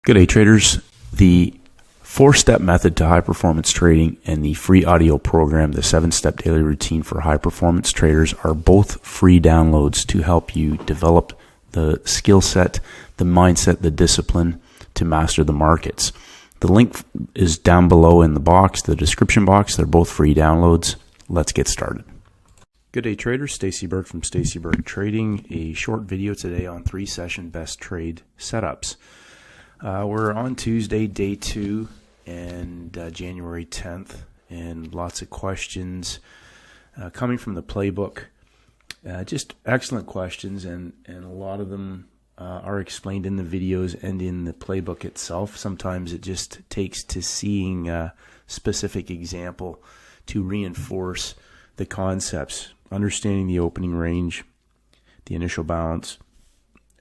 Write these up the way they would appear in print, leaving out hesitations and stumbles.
Good day, traders. The 4-step method to high performance trading and the free audio program, the 7-step daily routine for high performance traders, are both free downloads to help you develop the skill set, the mindset, the discipline to master the markets. The link is down below in the box, the description box. They're both free downloads. Let's get started. Good day, traders. Stacey Burke from Stacey Burke Trading. A short video today on 3-session best trade setups. We're on Tuesday, day 2, and January 10th, and lots of questions coming from the playbook. Just excellent questions, and a lot of them are explained in the videos and in the playbook itself. Sometimes it just takes to seeing a specific example to reinforce the concepts, understanding the opening range, the initial balance,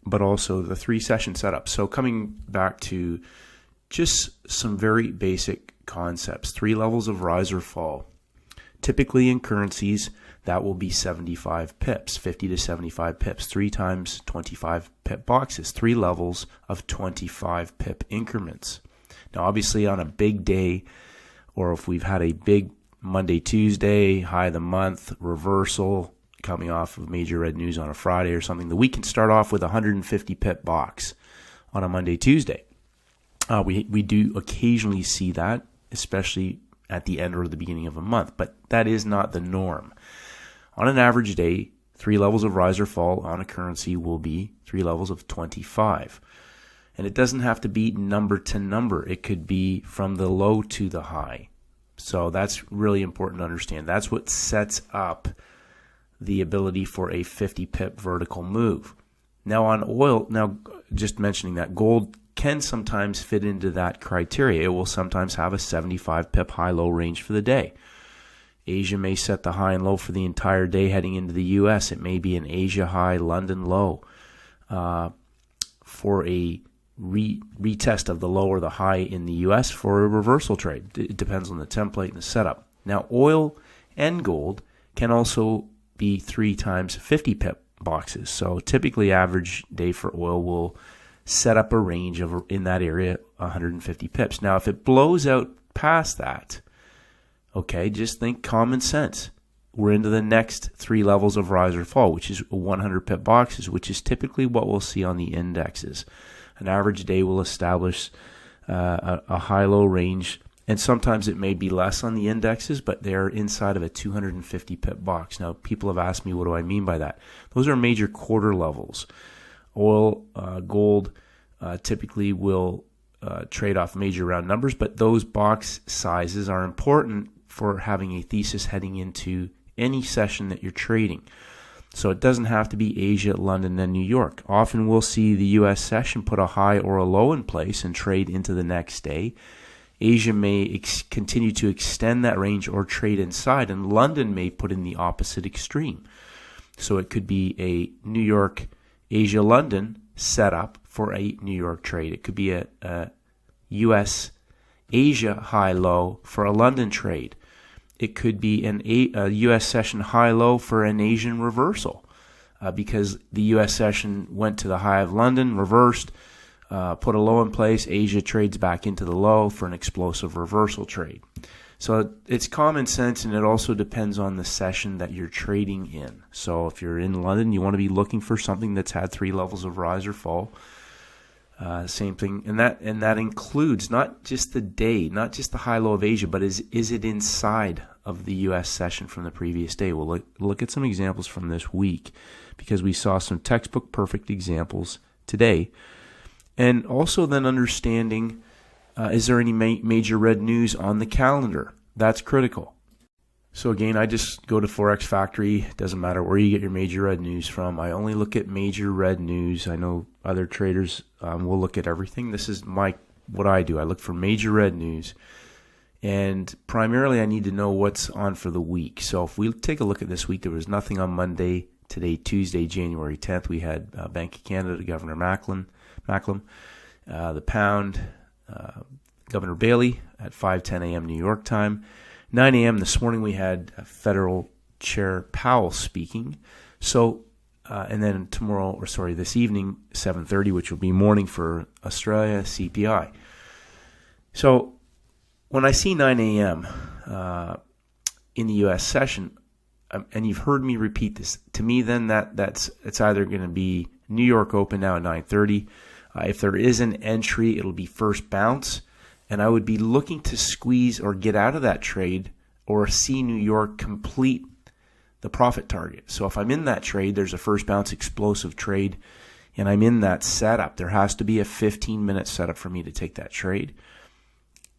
but also the 3-session setup. So coming back to just some very basic concepts, 3 levels of rise or fall. Typically in currencies, that will be 75 pips, 50 to 75 pips, 3 times 25 pip boxes, 3 levels of 25 pip increments. Now obviously on a big day, or if we've had a big Monday, Tuesday, high of the month, reversal, coming off of major red news on a Friday or something, the week can start off with a 150 pip box on a Monday, Tuesday. We do occasionally see that, especially at the end or the beginning of a month, but that is not the norm. On an average day, 3 levels of rise or fall on a currency will be 3 levels of 25. And it doesn't have to be number to number. It could be from the low to the high. So that's really important to understand. That's what sets up the ability for a 50 pip vertical move. Now on oil, just mentioning that, gold can sometimes fit into that criteria. It will sometimes have a 75 pip high-low range for the day. Asia may set the high and low for the entire day heading into the U.S. It may be an Asia high, London low for a retest of the low or the high in the U.S. for a reversal trade. It depends on the template and the setup. Now oil and gold can also be 3 times 50 pip boxes. So typically average day for oil will set up a range of, in that area, 150 pips. Now if it blows out past that, okay, just think common sense. We're into the next 3 levels of rise or fall, which is 100 pip boxes, which is typically what we'll see on the indexes. An average day will establish a high-low range, and sometimes it may be less on the indexes, but they're inside of a 250 pip box. Now, people have asked me, what do I mean by that? Those are major quarter levels. Oil, gold typically will trade off major round numbers, but those box sizes are important for having a thesis heading into any session that you're trading. So it doesn't have to be Asia, London, and New York. Often we'll see the U.S. session put a high or a low in place and trade into the next day. Asia may continue to extend that range or trade inside, and London may put in the opposite extreme. So it could be a New York, Asia, London setup for a New York trade. It could be a U.S. Asia high-low for a London trade. It could be a U.S. session high-low for an Asian reversal because the U.S. session went to the high of London, reversed, put a low in place, Asia trades back into the low for an explosive reversal trade. So it's common sense, and it also depends on the session that you're trading in. So if you're in London, you want to be looking for something that's had 3 levels of rise or fall. Same thing, and that includes not just the day, not just the high-low of Asia, but is it inside of the U.S. session from the previous day? We'll look at some examples from this week because we saw some textbook perfect examples today. And also then understanding, is there any major red news on the calendar? That's critical. So again, I just go to Forex Factory. Doesn't matter where you get your major red news from. I only look at major red news. I know other traders will look at everything. This is what I do. I look for major red news. And primarily I need to know what's on for the week. So if we take a look at this week, there was nothing on Monday. Today, Tuesday, January 10th, we had Bank of Canada, Governor Macklem, the pound, Governor Bailey at 5:10 a.m. New York time. 9 a.m. this morning we had Federal Chair Powell speaking. So And then this evening, 7:30, which will be morning for Australia, CPI. So when I see 9 a.m. In the U.S. session, and you've heard me repeat this, to me then it's either going to be New York Open now at 9:30. If there is an entry, it'll be first bounce, and I would be looking to squeeze or get out of that trade or see New York complete the profit target. So if I'm in that trade, there's a first bounce explosive trade, and I'm in that setup. There has to be a 15-minute setup for me to take that trade.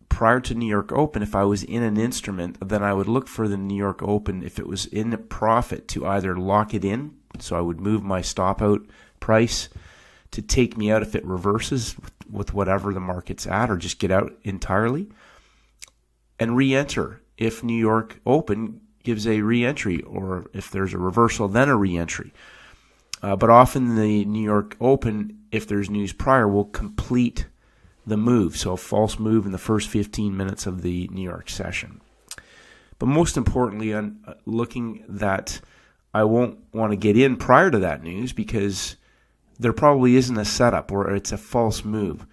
Prior to New York Open, if I was in an instrument, then I would look for the New York Open, if it was in profit, to either lock it in, so I would move my stop out price to take me out if it reverses with whatever the market's at, or just get out entirely and re-enter if New York Open gives a re-entry, or if there's a reversal, then a re-entry. But often the New York Open, if there's news prior, will complete the move. So a false move in the first 15 minutes of the New York session. But most importantly, I'm looking that I won't want to get in prior to that news, because there probably isn't a setup, or it's a false move.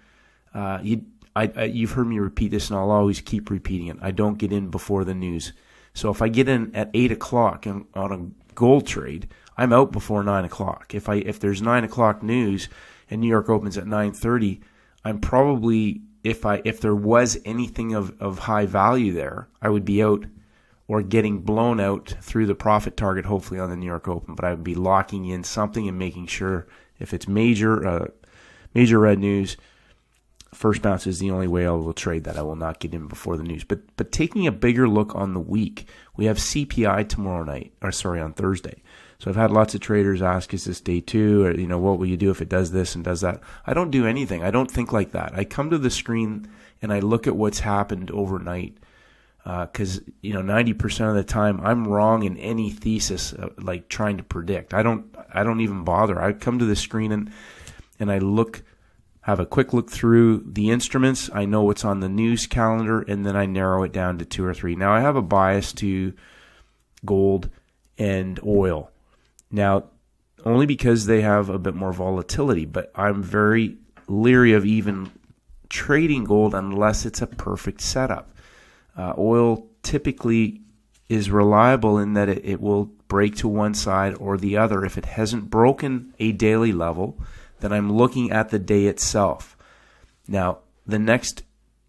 You've heard me repeat this, and I'll always keep repeating it. I don't get in before the news. So if I get in at 8 o'clock on a gold trade, I'm out before 9 o'clock. If there's 9 o'clock news and New York opens at 9:30, I'm probably, if there was anything of high value there, I would be out or getting blown out through the profit target, hopefully on the New York Open. But I would be locking in something and making sure, if it's major red news, first bounce is the only way I will trade that. I will not get in before the news. But taking a bigger look on the week, we have CPI on Thursday. So I've had lots of traders ask, is this day two? Or, what will you do if it does this and does that? I don't do anything. I don't think like that. I come to the screen and I look at what's happened overnight. Because 90% of the time I'm wrong in any thesis, like trying to predict. I don't even bother. I come to the screen and I have a quick look through the instruments. I know what's on the news calendar, and then I narrow it down to 2 or 3. Now I have a bias to gold and oil. Now, only because they have a bit more volatility, but I'm very leery of even trading gold unless it's a perfect setup. Oil typically is reliable in that it will break to one side or the other. If it hasn't broken a daily level, then I'm looking at the day itself. Now, the next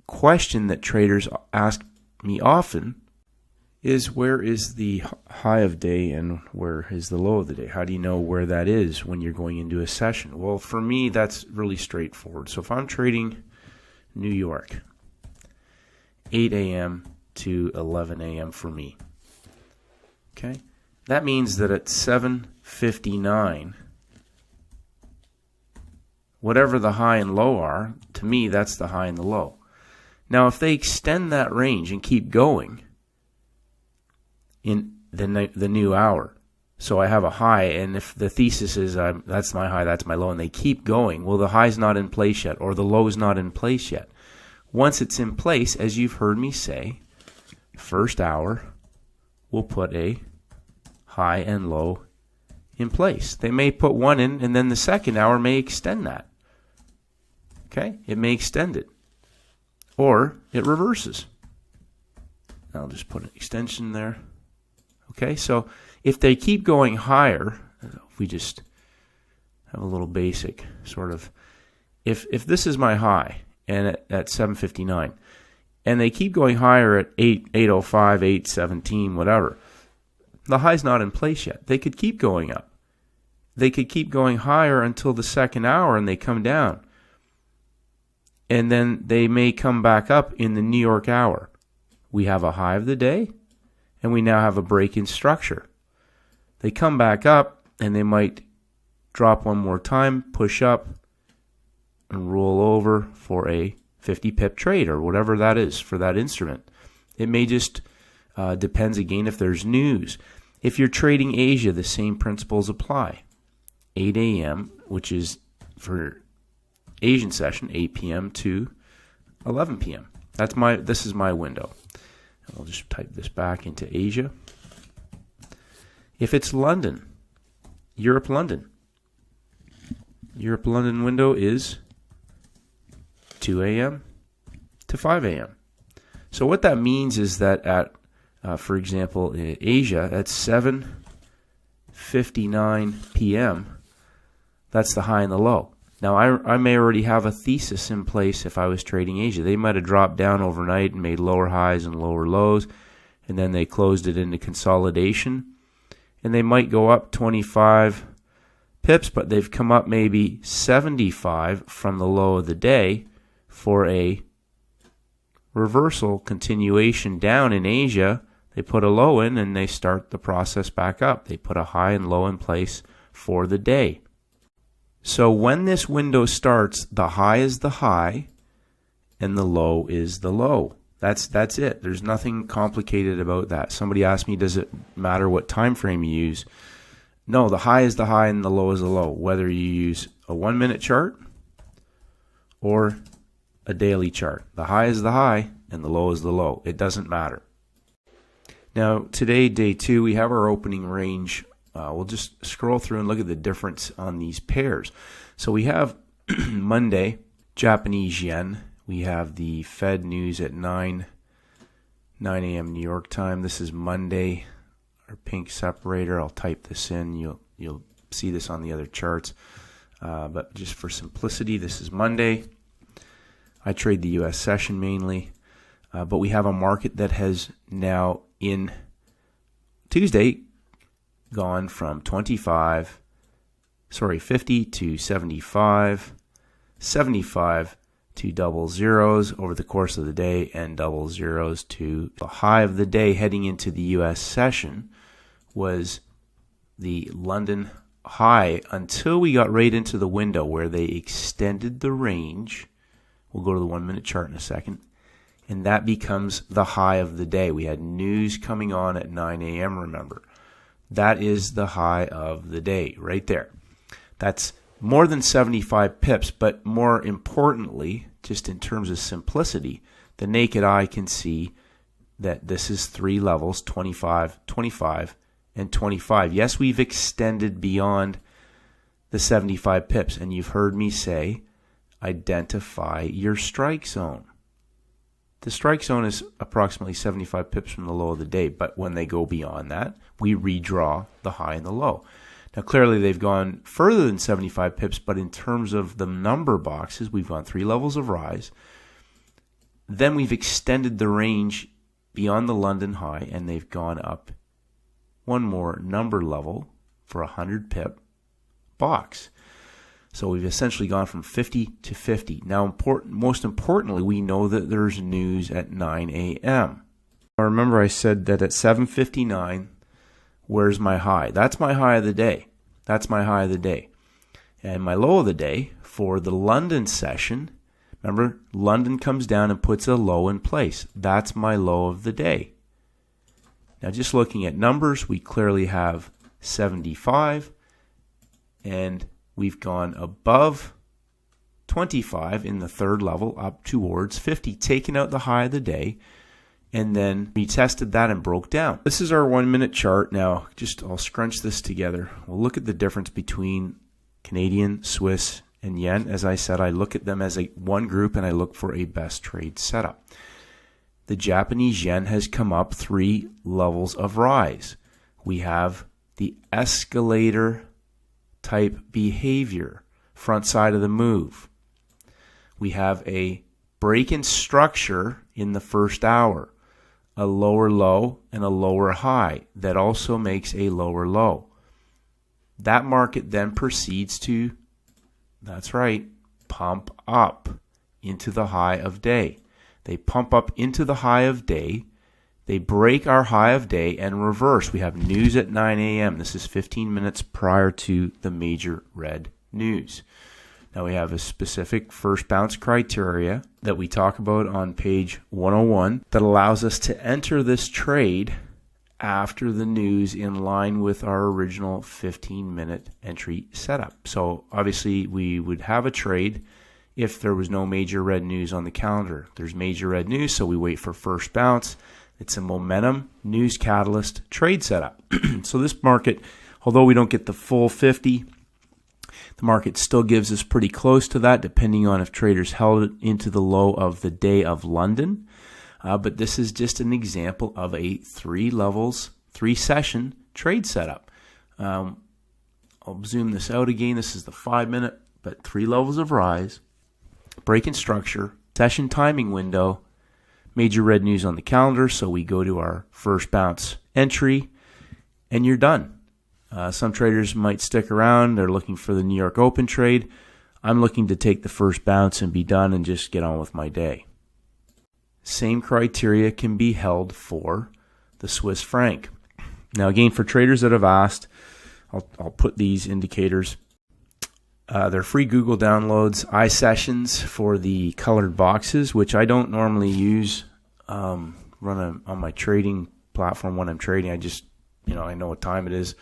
question that traders ask me often is, where is the high of day and where is the low of the day? How do you know where that is when you're going into a session? Well, for me, that's really straightforward. So if I'm trading New York, 8 a.m. to 11 a.m. for me, okay? That means that at 7:59, whatever the high and low are, to me, that's the high and the low. Now, if they extend that range and keep going in the new hour, so I have a high, and if the thesis is that's my high, that's my low, and they keep going, well, the high's not in place yet, or the low's not in place yet. Once it's in place, as you've heard me say, first hour, we'll put a high and low in place. They may put one in, and then the second hour may extend that. Okay? It may extend it. Or it reverses. I'll just put an extension there. Okay? So if they keep going higher, if we just have a little basic sort of, if this is my high, and at 7:59, and they keep going higher at 8:05, 8:17, whatever, the high's not in place yet. They could keep going up. They could keep going higher until the second hour, and they come down. And then they may come back up in the New York hour. We have a high of the day, and we now have a break in structure. They come back up, and they might drop one more time, push up, and roll over for a 50 pip trade or whatever that is for that instrument. It may just depends again if there's news. If you're trading Asia, the same principles apply. 8 a.m., which is for Asian session, 8 p.m. to 11 p.m. This is my window. I'll just type this back into Asia. If it's London, Europe London. Europe London window is 2 a.m. to 5 a.m. So what that means is that at, for example, in Asia, at 7:59 p.m., that's the high and the low. Now, I may already have a thesis in place if I was trading Asia. They might have dropped down overnight and made lower highs and lower lows, and then they closed it into consolidation. And they might go up 25 pips, but they've come up maybe 75 from the low of the day for a reversal continuation down in Asia. They put a low in and they start the process back up. They put a high and low in place for the day. So when this window starts, the high is the high and the low is the low. That's it. There's nothing complicated about that. Somebody asked me, does it matter what time frame you use? No, the high is the high and the low is the low, whether you use a 1-minute chart or a daily chart. The high is the high and the low is the low. It doesn't matter. Now, today, day 2, we have our opening range. We'll just scroll through and look at the difference on these pairs. So we have Monday, Japanese yen. We have the Fed news at 9 a.m. New York time. This is Monday, our pink separator. I'll type this in. You'll see this on the other charts. But just for simplicity, this is Monday. I trade the U.S. session mainly. But we have a market that has now in Tuesday gone from 50 to 75, 75 to double zeros over the course of the day, and double zeros to the high of the day heading into the U.S. session was the London high until we got right into the window where they extended the range. We'll go to the 1-minute chart in a second. And that becomes the high of the day. We had news coming on at 9 a.m., remember. That is the high of the day right there. That's more than 75 pips, but more importantly, just in terms of simplicity, the naked eye can see that this is 3 levels, 25, 25, and 25. Yes, we've extended beyond the 75 pips, and you've heard me say, identify your strike zone. The strike zone is approximately 75 pips from the low of the day, but when they go beyond that, we redraw the high and the low. Now, clearly, they've gone further than 75 pips, but in terms of the number boxes, we've gone 3 levels of rise. Then we've extended the range beyond the London high, and they've gone up one more number level for a 100 pip box. So we've essentially gone from 50 to 50. Now, most importantly, we know that there's news at 9 a.m. Now, remember I said that at 7:59, where's my high? That's my high of the day. That's my high of the day. And my low of the day for the London session, remember, London comes down and puts a low in place. That's my low of the day. Now, just looking at numbers, we clearly have 75, and we've gone above 25 in the third level up towards 50, taking out the high of the day, and then retested that and broke down. This is our 1-minute chart. Now, I'll scrunch this together. We'll look at the difference between Canadian, Swiss, and yen. As I said, I look at them as one group, and I look for a best trade setup. The Japanese yen has come up 3 levels of rise. We have the escalator type behavior, front side of the move. We have a break in structure in the first hour, a lower low and a lower high that also makes a lower low. That market then proceeds to, that's right, pump up into the high of day. They pump up into the high of day. They break our high of day and reverse. We have news at 9 a.m. This is 15 minutes prior to the major red news. Now we have a specific first bounce criteria that we talk about on page 101 that allows us to enter this trade after the news in line with our original 15-minute entry setup. So obviously we would have a trade if there was no major red news on the calendar. There's major red news, so we wait for first bounce. It's a momentum news catalyst trade setup. So this market Although we don't get the full 50, the market still gives us pretty close to that, depending on if traders held it into the low of the day of London. But this is just an example of a 3-session trade setup. I'll zoom this out again. This is the 5-minute, but 3 levels of rise, break in structure, session timing window, major red news on the calendar. So we go to our first bounce entry, and you're done. Some traders might stick around. They're looking for the New York Open trade. I'm looking to take the first bounce and be done and just get on with my day. Same criteria can be held for the Swiss franc. Now, again, for traders that have asked, I'll put these indicators. They're free Google downloads, iSessions for the colored boxes, which I don't normally use run on my trading platform when I'm trading. I just, I know what time it is.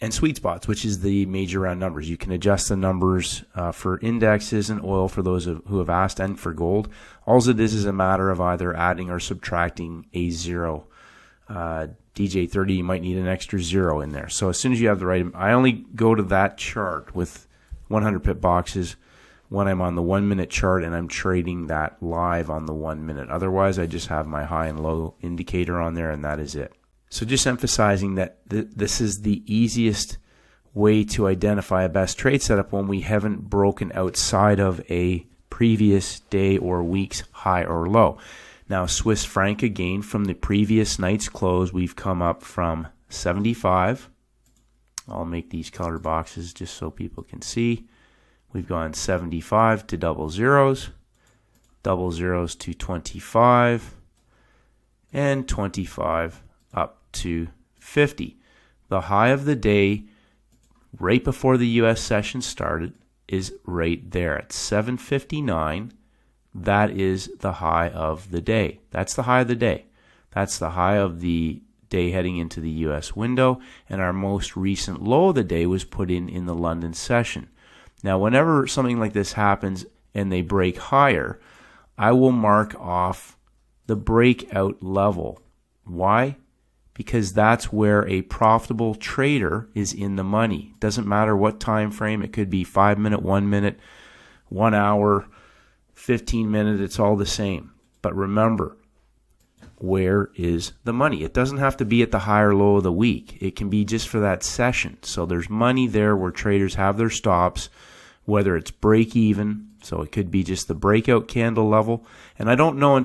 And sweet spots, which is the major round numbers. You can adjust the numbers for indexes and oil for those who have asked, and for gold. All it is a matter of either adding or subtracting a 0. DJ30, you might need an extra 0 in there. So as soon as you have the right, I only go to that chart with 100 pip boxes when I'm on the 1 minute chart and I'm trading that live on the 1 minute. Otherwise, I just have my high and low indicator on there, and that is it. So just emphasizing that this is the easiest way to identify a best trade setup when we haven't broken outside of a previous day or week's high or low. Now, Swiss franc, again, from the previous night's close, we've come up from 75. I'll make these colored boxes just so people can see. We've gone 75 to double zeros to 25, and 25 up to 50. The high of the day right before the U.S. session started is right there at 7:59. That is the high of the day. That's the high of the day. That's the high of the day heading into the U.S. window, and our most recent low of the day was put in the London session. Now, whenever something like this happens and they break higher, I will mark off the breakout level. Why? Because that's where a profitable trader is in the money. Doesn't matter what time frame. It could be 5 minute, 1 minute, 1 hour, 15 minutes. It's all the same. But remember, where is the money? It doesn't have to be at the high or low of the week. It can be just for that session. So there's money there where traders have their stops, whether it's break even. So it could be just the breakout candle level. And I don't know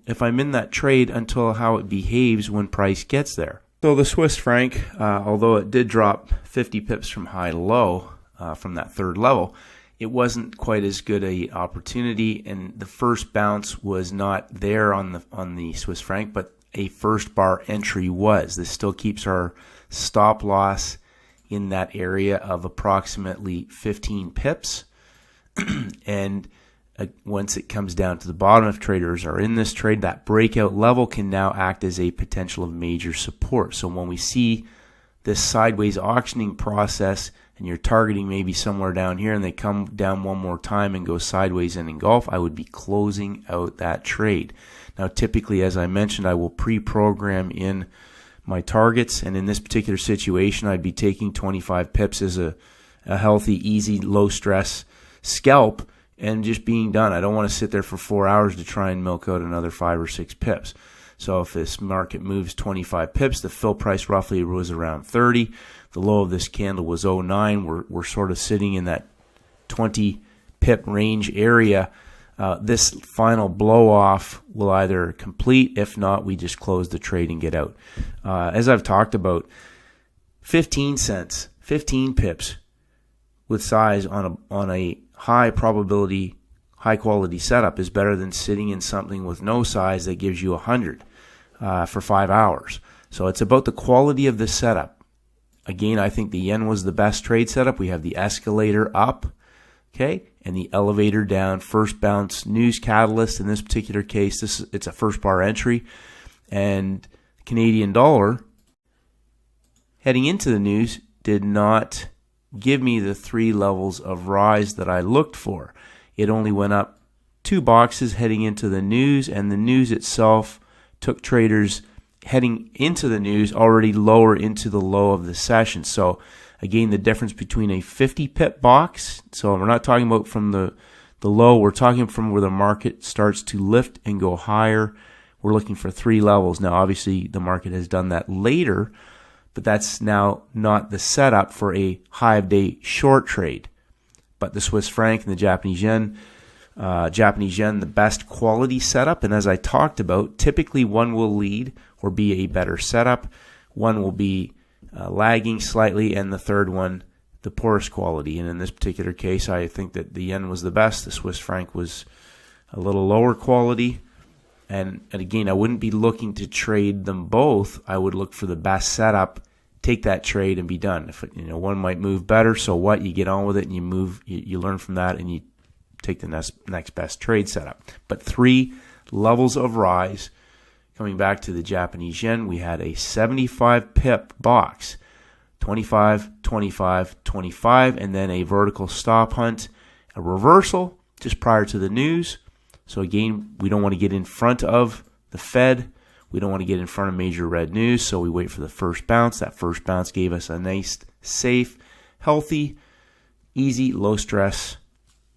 if I'm in that trade until how it behaves when price gets there. So the Swiss franc, although it did drop 50 pips from high to low from that third level, it wasn't quite as good a opportunity, and the first bounce was not there on the Swiss franc, but a first bar entry was. This still keeps our stop loss in that area of approximately 15 pips. And once it comes down to the bottom, if traders are in this trade, that breakout level can now act as a potential of major support. So when we see this sideways auctioning process and you're targeting maybe somewhere down here and they come down one more time and go sideways and engulf, I would be closing out that trade. Now, typically, as I mentioned, I will pre-program in my targets, and in this particular situation, I'd be taking 25 pips as a healthy, easy, low-stress scalp and just being done. I don't want to sit there for 4 hours to try and milk out another 5 or 6 pips. So if this market moves 25 pips, the fill price roughly was around 30. The low of this candle was 09. We're sort of sitting in that 20 pip range area. This final blow off will either complete. If not, we just close the trade and get out. As I've talked about, 15 cents, 15 pips with size on a high probability, high quality setup is better than sitting in something with no size that gives you 100 for 5 hours. So it's about the quality of the setup. Again, I think the yen was the best trade setup. We have the escalator up, okay, and the elevator down. First bounce news catalyst. In this particular case, it's a first bar entry. And Canadian dollar, heading into the news, did not give me the 3 levels of rise that I looked for. It only went up 2 boxes heading into the news, and the news itself took traders heading into the news already lower into the low of the session. So again, the difference between a 50 pip box, so we're not talking about from the low, we're talking from where the market starts to lift and go higher. We're looking for 3 levels. Now, obviously, the market has done that later, but that's now not the setup for a high of day short trade. But the Swiss franc and the Japanese yen, the best quality setup. And as I talked about, typically one will lead or be a better setup. One will be lagging slightly, and the third one, the poorest quality. And in this particular case, I think that the yen was the best. The Swiss franc was a little lower quality. And again, I wouldn't be looking to trade them both. I would look for the best setup, take that trade, and be done. If one might move better, so what? You get on with it and you move. You learn from that, and you take the next best trade setup. But 3 levels of rise. Coming back to the Japanese yen, we had a 75 pip box, 25, 25, 25, and then a vertical stop hunt, a reversal just prior to the news. So again, we don't want to get in front of the Fed. We don't want to get in front of major red news, so we wait for the first bounce. That first bounce gave us a nice, safe, healthy, easy, low stress,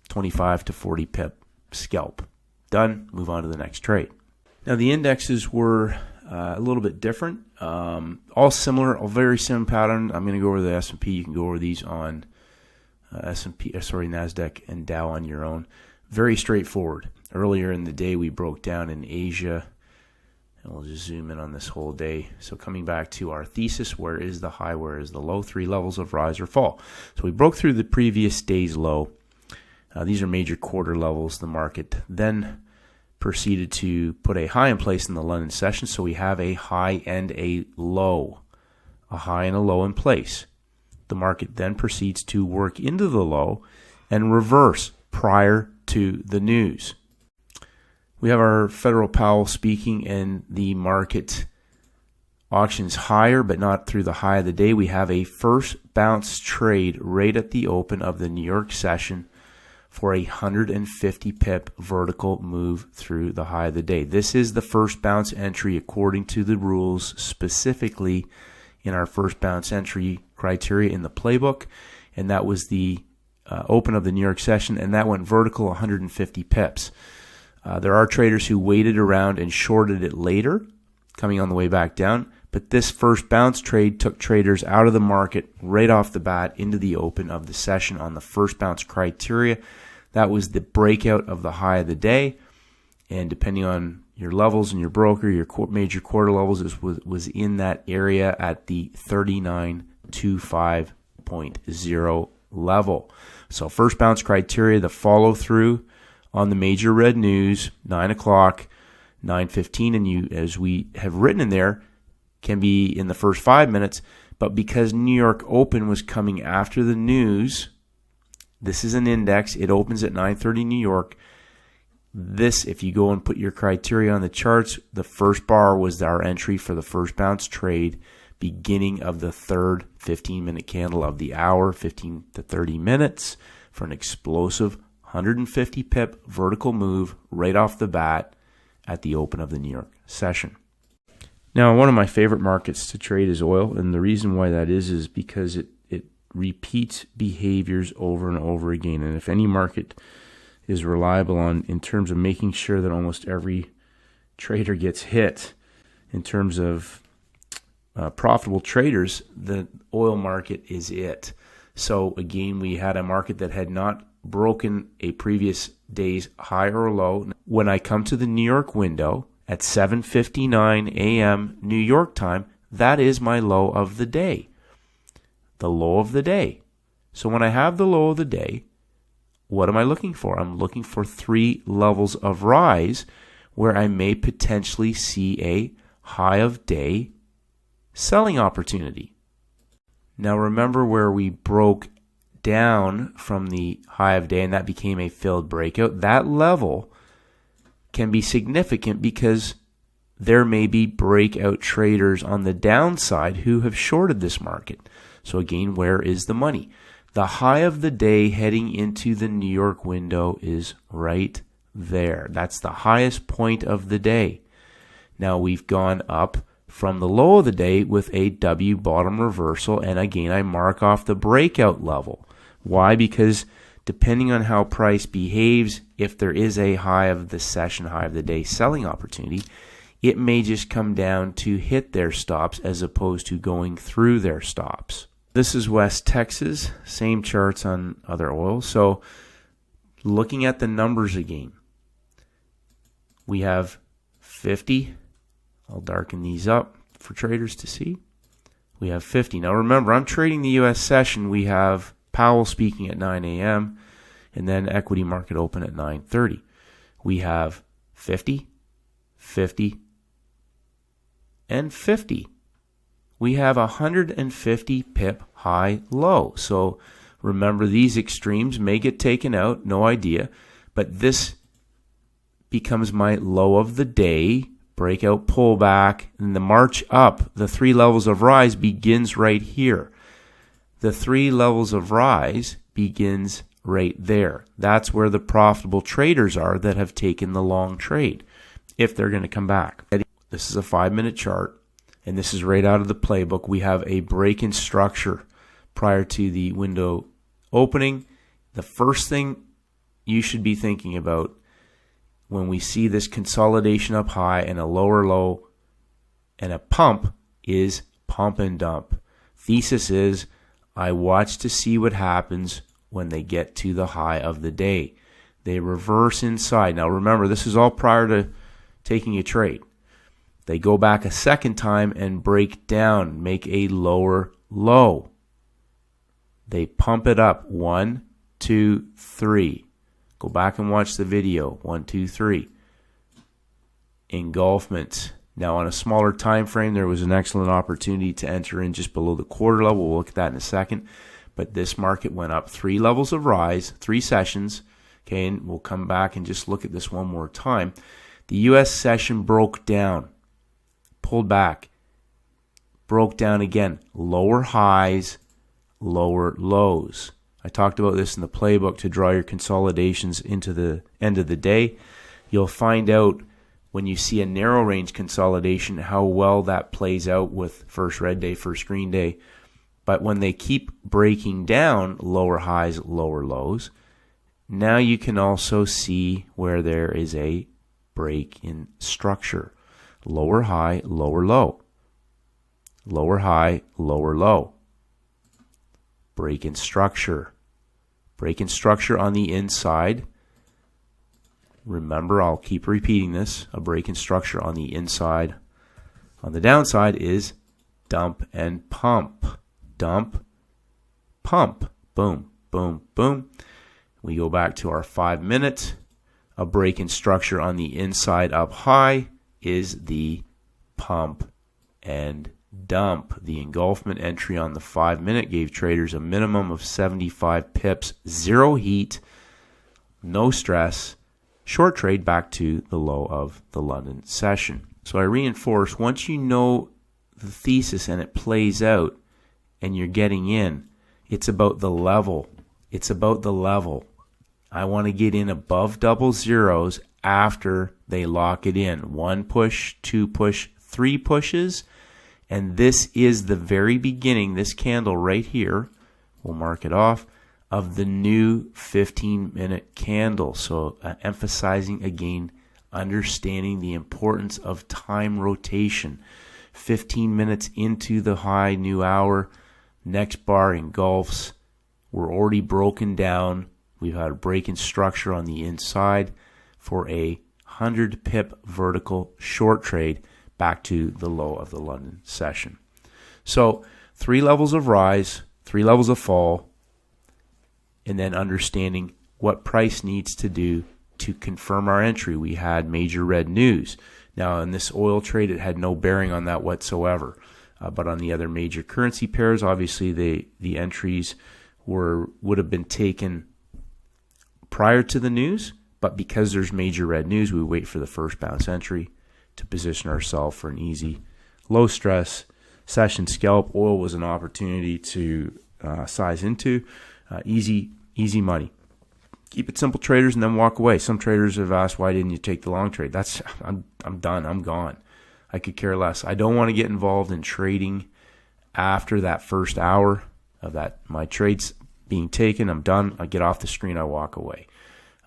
25 to 40 pip scalp. Done. Move on to the next trade. Now, the indexes were a little bit different. All similar, all very similar pattern. I'm going to go over the S&P. You can go over these on NASDAQ and Dow on your own. Very straightforward. Earlier in the day, we broke down in Asia, and we'll just zoom in on this whole day. So coming back to our thesis, where is the high, where is the low? 3 levels of rise or fall. So we broke through the previous day's low. These are major quarter levels. The market then proceeded to put a high in place in the London session. So we have a high and a low, a high and a low in place. The market then proceeds to work into the low and reverse prior to the news. We have our Federal Powell speaking, and the market auctions higher, but not through the high of the day. We have a first bounce trade right at the open of the New York session for a 150 pip vertical move through the high of the day. This is the first bounce entry according to the rules, specifically in our first bounce entry criteria in the playbook, and that was the open of the New York session, and that went vertical 150 pips. There are traders who waited around and shorted it later, coming on the way back down, but this first bounce trade took traders out of the market right off the bat into the open of the session on the first bounce criteria. That was the breakout of the high of the day, and depending on your levels and your broker, your major quarter levels was in that area at the 3925.0 level. So first bounce criteria, the follow through on the major red news, 9 o'clock, 9:15, and you, as we have written in there, can be in the first 5 minutes. But because New York Open was coming after the news, this is an index. It opens at 9:30 New York. This, if you go and put your criteria on the charts, the first bar was our entry for the first bounce trade, beginning of the third 15-minute candle of the hour, 15 to 30 minutes, for an explosive 150 pip vertical move right off the bat at the open of the New York session. Now, one of my favorite markets to trade is oil, and the reason why that is because it repeats behaviors over and over again. And if any market is reliable in terms of making sure that almost every trader gets hit in terms of profitable traders, the oil market is it. So again, we had a market that had not broken a previous day's high or low. When I come to the New York window at 7:59 a.m. New York time, that is my low of the day. The low of the day. So when I have the low of the day, what am I looking for? I'm looking for 3 levels of rise where I may potentially see a high of day selling opportunity. Now remember where we broke down from the high of day and that became a filled breakout. That level can be significant because there may be breakout traders on the downside who have shorted this market. So again, where is the money? The high of the day heading into the New York window is right there. That's the highest point of the day. Now we've gone up from the low of the day with a W bottom reversal, and again I mark off the breakout level. Why? Because depending on how price behaves, if there is a high of the session, high of the day selling opportunity, it may just come down to hit their stops as opposed to going through their stops. This is West Texas, same charts on other oils. So looking at the numbers again, we have 50. I'll darken these up for traders to see. We have 50. Now remember, I'm trading the U.S. session. We have Powell speaking at 9 a.m. and then equity market open at 9:30. We have 50, 50, and 50. We have 150 pip high low. So remember, these extremes may get taken out, no idea, but this becomes my low of the day, breakout pullback, and the march up, the 3 levels of rise begins right here. The 3 levels of rise begins right there. That's where the profitable traders are that have taken the long trade, if they're going to come back. This is a 5-minute chart, and this is right out of the playbook. We have a break in structure prior to the window opening. The first thing you should be thinking about when we see this consolidation up high and a lower low and a pump is pump and dump. Thesis is, I watch to see what happens when they get to the high of the day. They reverse inside. Now remember, this is all prior to taking a trade. They go back a second time and break down, make a lower low. They pump it up. 1, 2, 3. Go back and watch the video. 1, 2, 3. Engulfment. Now on a smaller time frame, there was an excellent opportunity to enter in just below the quarter level. We'll look at that in a second. But this market went up 3 levels of rise, 3 sessions. Okay, and we'll come back and just look at this one more time. The U.S. session broke down, pulled back, broke down again. Lower highs, lower lows. I talked about this in the playbook to draw your consolidations into the end of the day. You'll find out when you see a narrow range consolidation how well that plays out with first red day, first green day. But when they keep breaking down lower highs, lower lows, now you can also see where there is a break in structure. Lower high, lower low. Lower high, lower low. Break in structure. Break in structure on the inside. Remember, I'll keep repeating this. A break in structure on the inside. On the downside is dump and pump. Dump, pump. Boom, boom, boom. We go back to our 5 minutes. A break in structure on the inside up high is the pump and dump. The engulfment entry on the 5 minute gave traders a minimum of 75 pips, 0 heat, no stress, short trade back to the low of the London session. So I reinforce, once you know the thesis and it plays out and you're getting in, it's about the level. It's about the level. I want to get in above double zeros after they lock it in. 1 push, 2 push, 3 pushes. And this is the very beginning, this candle right here, we'll mark it off, of the new 15-minute candle. So emphasizing again, understanding the importance of time rotation. 15 minutes into the high new hour, next bar engulfs. We're already broken down. We've had a break in structure on the inside for a 100 pip vertical short trade back to the low of the London session. So 3 levels of rise, 3 levels of fall, and then understanding what price needs to do to confirm our entry. We had major red news. Now in this oil trade, it had no bearing on that whatsoever. But on the other major currency pairs, obviously the entries would have been taken prior to the news, but because there's major red news, we wait for the first bounce entry to position ourselves for an easy, low stress session scalp. Oil was an opportunity to size into. Easy money. Keep it simple, traders, and then walk away. Some traders have asked, why didn't you take the long trade? I'm done. I'm gone. I could care less. I don't want to get involved in trading after that first hour of that. My trade's being taken. I'm done. I get off the screen. I walk away.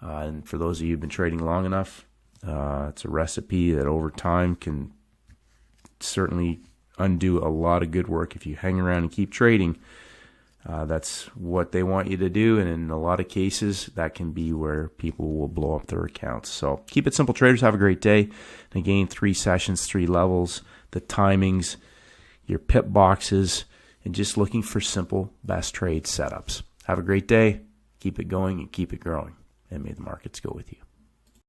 And for those of you who've been trading long enough, it's a recipe that over time can certainly undo a lot of good work if you hang around and keep trading. That's what they want you to do, and in a lot of cases, that can be where people will blow up their accounts. So keep it simple, traders. Have a great day. And again, 3 sessions, 3 levels, the timings, your pip boxes, and just looking for simple best trade setups. Have a great day. Keep it going and keep it growing. And may the markets go with you.